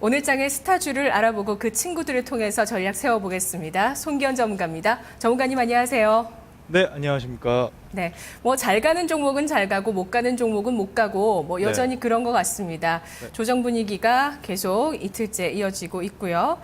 오늘 장의 스타주를 알아보고 그 친구들을 통해서 전략 세워보겠습니다. 송기현 전문가입니다. 전문가님 안녕하세요. 네, 안녕하십니까. 네, 뭐 잘 가는 종목은 잘 가고 못 가는 종목은 못 가고 뭐 여전히 네. 그런 것 같습니다. 네. 조정 분위기가 계속 이틀째 이어지고 있고요.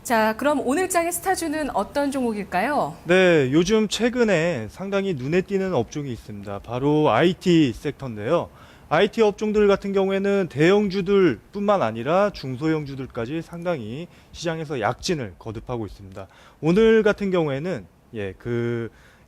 자, 그럼 오늘 장의 스타주는 어떤 종목일까요? 네, 요즘 최근에 상당히 눈에 띄는 업종이 있습니다. 바로 IT 섹터인데요. IT 업종들 같은 경우에는 대형주들뿐만 아니라 중소형주들까지 상당히 시장에서 약진을 거듭하고 있습니다. 오늘 같은 경우에는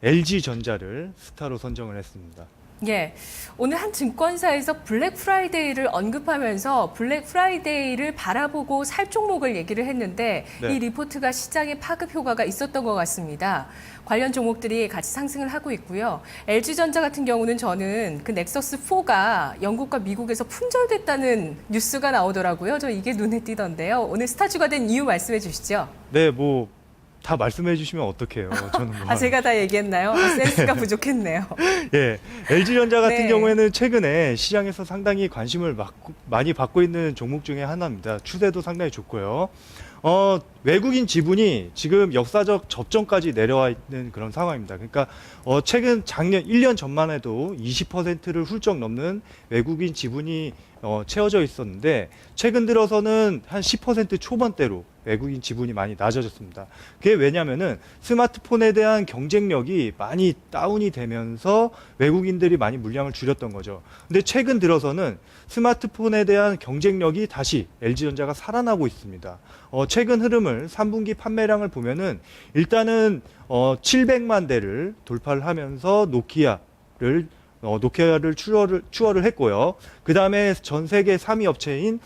LG전자를 스타로 선정을 했습니다. 예, 오늘 한 증권사에서 블랙 프라이데이를 언급하면서 블랙 프라이데이를 바라보고 살 종목을 얘기를 했는데 네. 이 리포트가 시장에 파급 효과가 있었던 것 같습니다. 관련 종목들이 같이 상승을 하고 있고요. LG전자 같은 경우는 저는 그 넥서스4가 영국과 미국에서 품절됐다는 뉴스가 나오더라고요. 저 이게 눈에 띄던데요. 오늘 스타주가 된 이유 말씀해 주시죠. 네, 다 말씀해 주시면 어떡해요. 저는 제가 다 얘기했나요? 센스가 부족했네요. 예, LG전자 같은 네. 경우에는 최근에 시장에서 상당히 관심을 많이 받고 있는 종목 중에 하나입니다. 추세도 상당히 좋고요. 외국인 지분이 지금 역사적 접전까지 내려와 있는 그런 상황입니다. 그러니까 최근 작년 1년 전만 해도 20%를 훌쩍 넘는 외국인 지분이 채워져 있었는데 최근 들어서는 한 10% 초반대로 외국인 지분이 많이 낮아졌습니다. 그게 왜냐면은 스마트폰에 대한 경쟁력이 많이 다운이 되면서 외국인들이 많이 물량을 줄였던 거죠. 근데 최근 들어서는 스마트폰에 대한 경쟁력이 다시 LG전자가 살아나고 있습니다. 최근 흐름을 3분기 판매량을 보면은 일단은 700만 대를 돌파를 하면서 노키아를 추월을 했고요. 그 다음에 전 세계 3위 업체인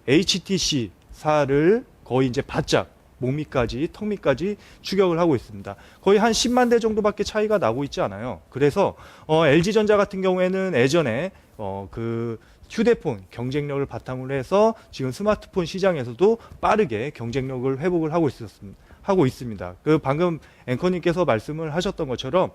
HTC사를 거의 이제 바짝 목미까지 턱밑까지 추격을 하고 있습니다. 거의 한 10만 대 정도밖에 차이가 나고 있지 않아요. 그래서 LG전자 같은 경우에는 예전에 그 휴대폰 경쟁력을 바탕으로 해서 지금 스마트폰 시장에서도 빠르게 경쟁력을 회복을 하고 있습니다. 그 방금 앵커님께서 말씀을 하셨던 것처럼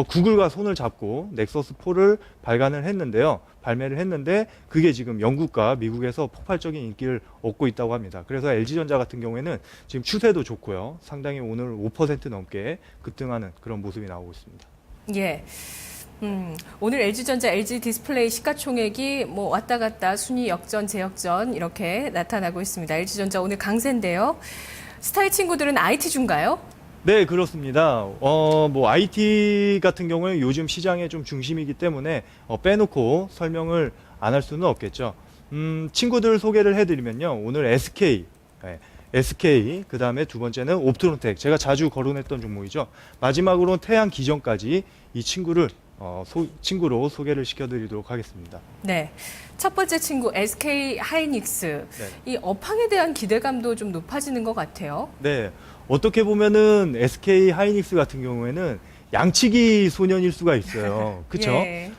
구글과 손을 잡고 넥서스4를 발매를 했는데 그게 지금 영국과 미국에서 폭발적인 인기를 얻고 있다고 합니다. 그래서 LG전자 같은 경우에는 지금 추세도 좋고요. 상당히 오늘 5% 넘게 급등하는 그런 모습이 나오고 있습니다. 예. 오늘 LG전자, LG디스플레이 시가총액이 뭐 왔다 갔다 순위 역전, 재역전 이렇게 나타나고 있습니다. LG전자 오늘 강세인데요. 스타의 친구들은 IT주인가요? 네, 그렇습니다. IT 같은 경우는 요즘 시장의 좀 중심이기 때문에 빼놓고 설명을 안 할 수는 없겠죠. 친구들 소개를 해드리면요. 오늘 SK, 그 다음에 두 번째는 옵트론텍. 제가 자주 거론했던 종목이죠. 마지막으로는 태양 기전까지 이 친구를 친구로 소개를 시켜드리도록 하겠습니다. 네. 첫 번째 친구 SK 하이닉스. 네. 이 업황에 대한 기대감도 좀 높아지는 것 같아요. 네. 어떻게 보면은 SK 하이닉스 같은 경우에는 양치기 소년일 수가 있어요. 그렇죠? 예.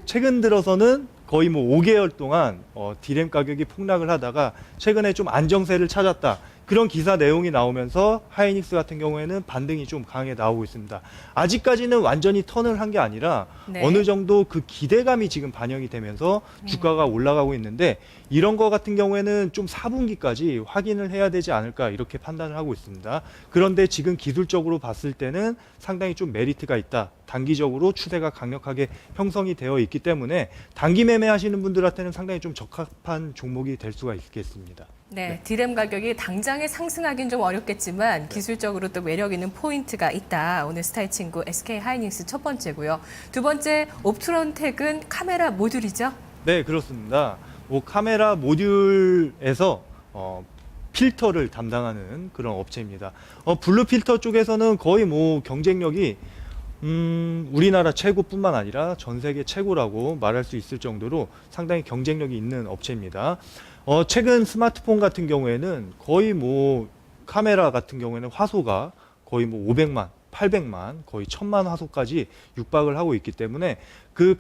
최근 들어서는 거의 5개월 동안 디램 가격이 폭락을 하다가 최근에 좀 안정세를 찾았다. 그런 기사 내용이 나오면서 하이닉스 같은 경우에는 반등이 좀 강하게 나오고 있습니다. 아직까지는 완전히 턴을 한 게 아니라 네. 어느 정도 그 기대감이 지금 반영이 되면서 주가가 올라가고 있는데 이런 거 같은 경우에는 좀 4분기까지 확인을 해야 되지 않을까 이렇게 판단을 하고 있습니다. 그런데 지금 기술적으로 봤을 때는 상당히 좀 메리트가 있다. 단기적으로 추세가 강력하게 형성이 되어 있기 때문에 단기 매매하시는 분들한테는 상당히 좀 적합한 종목이 될 수가 있겠습니다. 네, 디램 가격이 당장에 상승하기는 좀 어렵겠지만 기술적으로 또 매력 있는 포인트가 있다. 오늘 스타의 친구 SK 하이닉스 첫 번째고요. 두 번째 옵트론텍은 카메라 모듈이죠? 네, 그렇습니다. 카메라 모듈에서 필터를 담당하는 그런 업체입니다. 블루 필터 쪽에서는 거의 경쟁력이 우리나라 최고뿐만 아니라 전 세계 최고라고 말할 수 있을 정도로 상당히 경쟁력이 있는 업체입니다. 최근 스마트폰 같은 경우에는 거의 카메라 같은 경우에는 화소가 거의 500만, 800만, 거의 1000만 화소까지 육박을 하고 있기 때문에 그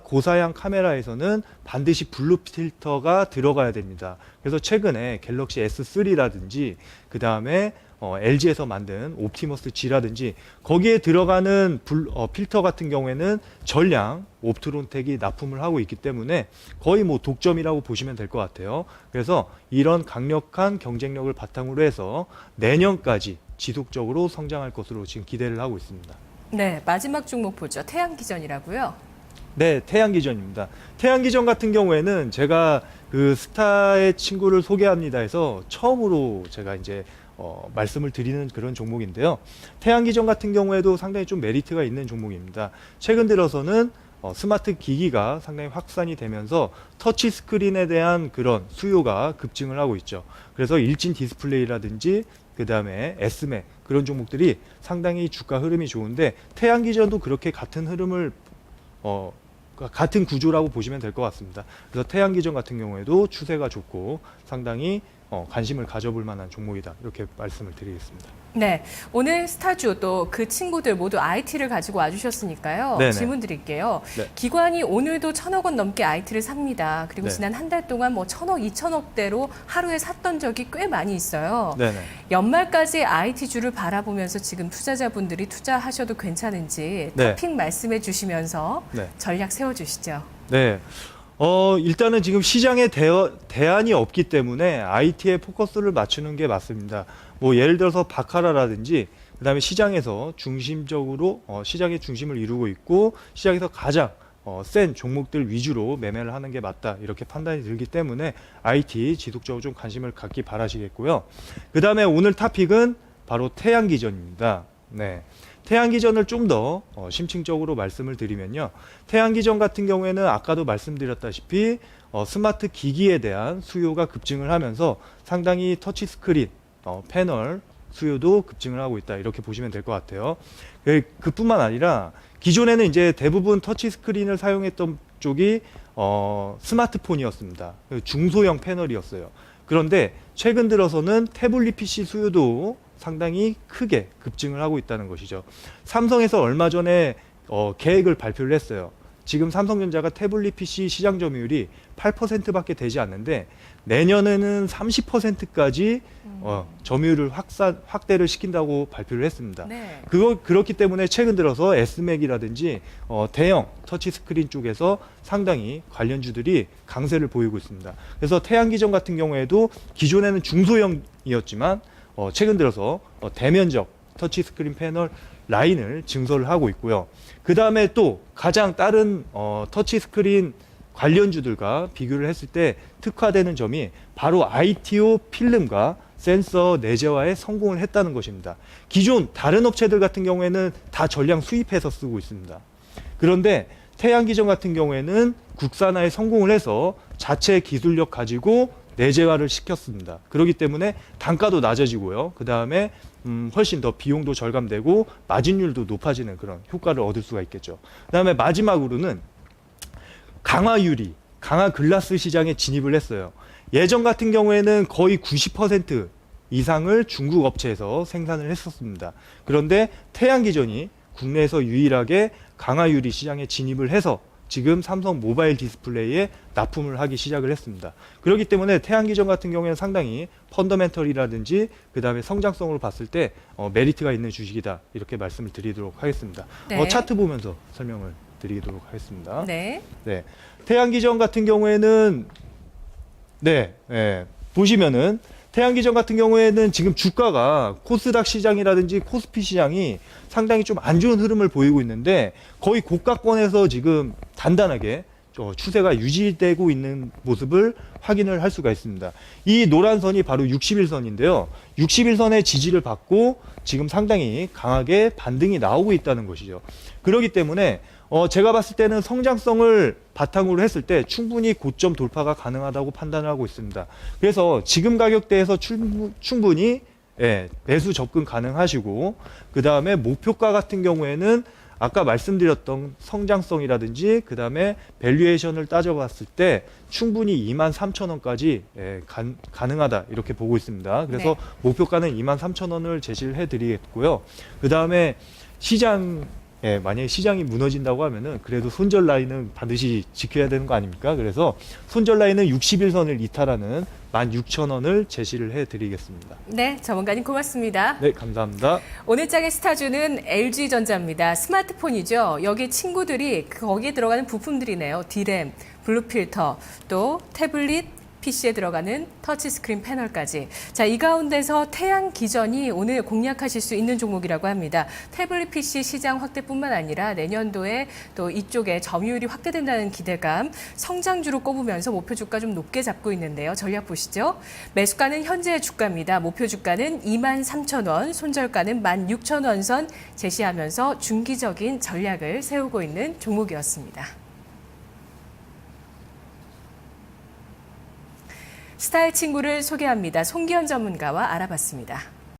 고사양 카메라에서는 반드시 블루 필터가 들어가야 됩니다. 그래서 최근에 갤럭시 S3라든지 그 다음에 LG에서 만든 옵티머스 G라든지 거기에 들어가는 필터 같은 경우에는 전량 옵트론텍이 납품을 하고 있기 때문에 거의 뭐 독점이라고 보시면 될 것 같아요. 그래서 이런 강력한 경쟁력을 바탕으로 해서 내년까지 지속적으로 성장할 것으로 지금 기대를 하고 있습니다. 네, 마지막 종목 보죠. 태양기전이라고요. 네, 태양기전입니다. 태양기전 같은 경우에는 제가 그 스타의 친구를 소개합니다 해서 처음으로 제가 이제 말씀을 드리는 그런 종목인데요. 태양기전 같은 경우에도 상당히 좀 메리트가 있는 종목입니다. 최근 들어서는 스마트 기기가 상당히 확산이 되면서 터치 스크린에 대한 그런 수요가 급증을 하고 있죠. 그래서 일진 디스플레이라든지 그 다음에 S맥 그런 종목들이 상당히 주가 흐름이 좋은데 태양기전도 그렇게 같은 흐름을 같은 구조라고 보시면 될 것 같습니다. 그래서 태양기전 같은 경우에도 추세가 좋고 상당히 관심을 가져볼 만한 종목이다. 이렇게 말씀을 드리겠습니다. 네, 오늘 스타주 또 그 친구들 모두 IT를 가지고 와주셨으니까요. 네네. 질문 드릴게요. 네. 기관이 오늘도 1,000억 원 넘게 IT를 삽니다. 그리고 네. 지난 한 달 동안 뭐 1,000억, 2,000억대로 하루에 샀던 적이 꽤 많이 있어요. 네네. 연말까지 IT주를 바라보면서 지금 투자자분들이 투자하셔도 괜찮은지 네. 토픽 말씀해 주시면서 네. 전략 세워주시죠. 네. 일단은 지금 시장에 대안이 없기 때문에 IT에 포커스를 맞추는 게 맞습니다. 뭐 예를 들어서 바카라라든지 그다음에 시장에서 중심적으로 시장의 중심을 이루고 있고 시장에서 가장 센 종목들 위주로 매매를 하는 게 맞다 이렇게 판단이 들기 때문에 IT 지속적으로 좀 관심을 갖기 바라시겠고요. 그다음에 오늘 토픽은 바로 태양기전입니다. 네. 태양기전을 좀 더 심층적으로 말씀을 드리면요. 태양기전 같은 경우에는 아까도 말씀드렸다시피 스마트 기기에 대한 수요가 급증을 하면서 상당히 터치 스크린, 패널 수요도 급증을 하고 있다. 이렇게 보시면 될 것 같아요. 그뿐만 아니라 기존에는 이제 대부분 터치 스크린을 사용했던 쪽이 스마트폰이었습니다. 중소형 패널이었어요. 그런데 최근 들어서는 태블릿 PC 수요도 상당히 크게 급증을 하고 있다는 것이죠. 삼성에서 얼마 전에 계획을 발표를 했어요. 지금 삼성전자가 태블릿 PC 시장 점유율이 8%밖에 되지 않는데 내년에는 30%까지 점유율을 확대를 시킨다고 발표를 했습니다. 네. 그렇기 때문에 최근 들어서 S맥이라든지 대형 터치스크린 쪽에서 상당히 관련주들이 강세를 보이고 있습니다. 그래서 태양기전 같은 경우에도 기존에는 중소형이었지만 최근 들어서 대면적 터치스크린 패널 라인을 증설을 하고 있고요. 그 다음에 또 가장 다른 터치스크린 관련주들과 비교를 했을 때 특화되는 점이 바로 ITO 필름과 센서 내재화에 성공을 했다는 것입니다. 기존 다른 업체들 같은 경우에는 다 전량 수입해서 쓰고 있습니다. 그런데 태양기전 같은 경우에는 국산화에 성공을 해서 자체 기술력 가지고 내재화를 시켰습니다. 그렇기 때문에 단가도 낮아지고요. 그 다음에 훨씬 더 비용도 절감되고 마진율도 높아지는 그런 효과를 얻을 수가 있겠죠. 그 다음에 마지막으로는 강화 유리, 강화 글라스 시장에 진입을 했어요. 예전 같은 경우에는 거의 90% 이상을 중국 업체에서 생산을 했었습니다. 그런데 태양기전이 국내에서 유일하게 강화 유리 시장에 진입을 해서 지금 삼성 모바일 디스플레이에 납품을 하기 시작을 했습니다. 그렇기 때문에 태양기전 같은 경우에는 상당히 펀더멘털이라든지 그 다음에 성장성으로 봤을 때 메리트가 있는 주식이다 이렇게 말씀을 드리도록 하겠습니다. 네. 차트 보면서 설명을 드리도록 하겠습니다. 네. 네. 태양기전 같은 경우에는 보시면은 태양기전 같은 경우에는 지금 주가가 코스닥 시장이라든지 코스피 시장이 상당히 좀 안 좋은 흐름을 보이고 있는데 거의 고가권에서 지금 단단하게 추세가 유지되고 있는 모습을 확인을 할 수가 있습니다. 이 노란 선이 바로 60일선인데요. 60일선의 지지를 받고 지금 상당히 강하게 반등이 나오고 있다는 것이죠. 그렇기 때문에 제가 봤을 때는 성장성을 바탕으로 했을 때 충분히 고점 돌파가 가능하다고 판단을 하고 있습니다. 그래서 지금 가격대에서 충분히 매수 접근 가능하시고 그 다음에 목표가 같은 경우에는 아까 말씀드렸던 성장성이라든지 그 다음에 밸류에이션을 따져봤을 때 충분히 23,000원까지 가능하다 이렇게 보고 있습니다. 그래서 목표가는 23,000원을 제시를 해드리겠고요. 그 다음에 시장 예, 만약에 시장이 무너진다고 하면은 그래도 손절 라인은 반드시 지켜야 되는 거 아닙니까? 그래서 손절 라인은 60일선을 이탈하는 16,000원을 제시를 해드리겠습니다. 네, 전문가님 고맙습니다. 네, 감사합니다. 오늘 장의 스타주는 LG전자입니다. 스마트폰이죠. 여기 친구들이 거기에 들어가는 부품들이네요. D램, 블루필터, 또 태블릿, PC에 들어가는 터치스크린 패널까지. 자, 이 가운데서 태양기전이 오늘 공략하실 수 있는 종목이라고 합니다. 태블릿 PC 시장 확대뿐만 아니라 내년도에 또 이쪽에 점유율이 확대된다는 기대감, 성장주로 꼽으면서 목표 주가 좀 높게 잡고 있는데요. 전략 보시죠. 매수가는 현재 주가입니다. 목표 주가는 23,000원, 손절가는 16,000원 선 제시하면서 중기적인 전략을 세우고 있는 종목이었습니다. 스타일 친구를 소개합니다. 송기현 전문가와 알아봤습니다.